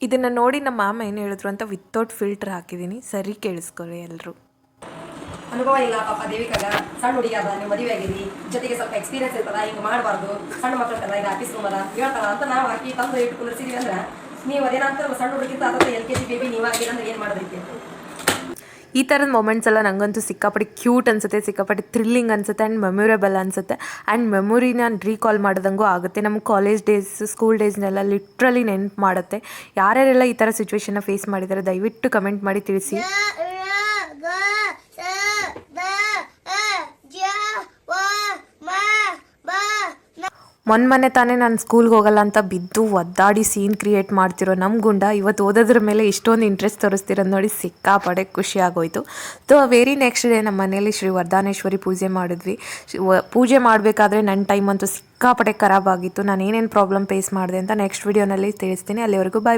ಇದನ್ನು ನೋಡಿ ನಮ್ಮ ಮಾಮ ಏನು ಹೇಳಿದ್ರು ಅಂತ ವಿತೌಟ್ ಫಿಲ್ಟರ್ ಹಾಕಿದ್ದೀನಿ. ಸರಿ ಕೇಳಿಸ್ಕೊಳ್ಳಿ ಎಲ್ಲರೂ. ಅನುಭವ ಇಲ್ಲ ಪಾಪ ದೇವಿಕಾಗ, ಸಣ್ಣ ಹುಡುಗಿ ಅದ, ನೀವು ಮದುವೆ ಆಗಿರಿ, ಜೊತೆಗೆ ಸ್ವಲ್ಪ ಎಕ್ಸ್ಪೀರಿಯನ್ಸ್ ಇರ್ತದ, ಹಿಂಗೆ ಮಾಡಬಾರ್ದು, ಸಣ್ಣ ಮಕ್ಕಳು ಈಗ ಆಫೀಸ್ ರೂಮ್ ಅದ ಹೇಳ್ತಾರ ಅಂತ ನಾವು ಹಾಕಿ ತಂದು ಇಟ್ಟು ಕುಂದಿರ್ಸಿದೀವಿ ಅಂದ್ರೆ ನೀವು ಅದೇನಂತ ಸಣ್ಣ ಹುಡುಗಿಂತ ಅದ LKG ಬೇಬಿ ನೀವಾಗಿಲ್ಲ ಅಂದ್ರೆ ಏನು ಮಾಡೋದೈತಿ. ಈ ಥರದ ಮೊಮೆಂಟ್ಸ್ ಎಲ್ಲ ನನಗಂತೂ ಸಿಕ್ಕಾಪಟ್ಟೆ ಕ್ಯೂಟ್ ಅನಿಸುತ್ತೆ, ಸಿಕ್ಕಾಪಟ್ಟೆ ಥ್ರಿಲ್ಲಿಂಗ್ ಅನಿಸುತ್ತೆ ಆ್ಯಂಡ್ ಮೆಮೊರೇಬಲ್ ಅನಿಸುತ್ತೆ. ಆ್ಯಂಡ್ ಮೆಮೊರಿನ ರೀಕಾಲ್ ಮಾಡಿದಂಗೂ ಆಗುತ್ತೆ. ನಮ್ಮ ಕಾಲೇಜ್ ಡೇಸ್, ಸ್ಕೂಲ್ ಡೇಸ್ನೆಲ್ಲ ಲಿಟ್ರಲಿ ನೆನಪು ಮಾಡುತ್ತೆ. ಯಾರ್ಯಾರೆಲ್ಲ ಈ ಥರ ಸಿಚುವೇಶನ್ನ ಫೇಸ್ ಮಾಡಿದ್ದಾರೆ ದಯವಿಟ್ಟು ಕಮೆಂಟ್ ಮಾಡಿ ತಿಳಿಸಿ. ಮೊನ್ನೆ ತಾನೇ ನಾನು ಸ್ಕೂಲ್ಗೆ ಹೋಗಲ್ಲ ಅಂತ ಬಿದ್ದು ಒದ್ದಾಡಿ ಸೀನ್ ಕ್ರಿಯೇಟ್ ಮಾಡ್ತಿರೋ ನಮ್ಮ ಗುಂಡ ಇವತ್ತು ಓದೋದ್ರ ಮೇಲೆ ಇಷ್ಟೊಂದು ಇಂಟ್ರೆಸ್ಟ್ ತೋರಿಸ್ತಿರೋದು ನೋಡಿ ಸಿಕ್ಕಾಪಡೆ ಖುಷಿ ಆಗೋಯ್ತು. ವೆರಿ ನೆಕ್ಸ್ಟ್ ಡೇ ನಮ್ಮ ಮನೇಲಿ ಶ್ರೀ ವರದಾನೇಶ್ವರಿ ಪೂಜೆ ಮಾಡಿದ್ವಿ. ಪೂಜೆ ಮಾಡಬೇಕಾದ್ರೆ ನನ್ನ ಟೈಮ್ ಅಂತೂ ಸಿಕ್ಕಾಪಡೆ ಖರಾಬ್ ಆಗಿತ್ತು. ನಾನು ಏನೇನು ಪ್ರಾಬ್ಲಮ್ ಫೇಸ್ ಮಾಡಿದೆ ಅಂತ ನೆಕ್ಸ್ಟ್ ವಿಡಿಯೋನಲ್ಲಿ ತಿಳಿಸ್ತೀನಿ. ಅಲ್ಲಿವರೆಗೂ ಬಾಯ್.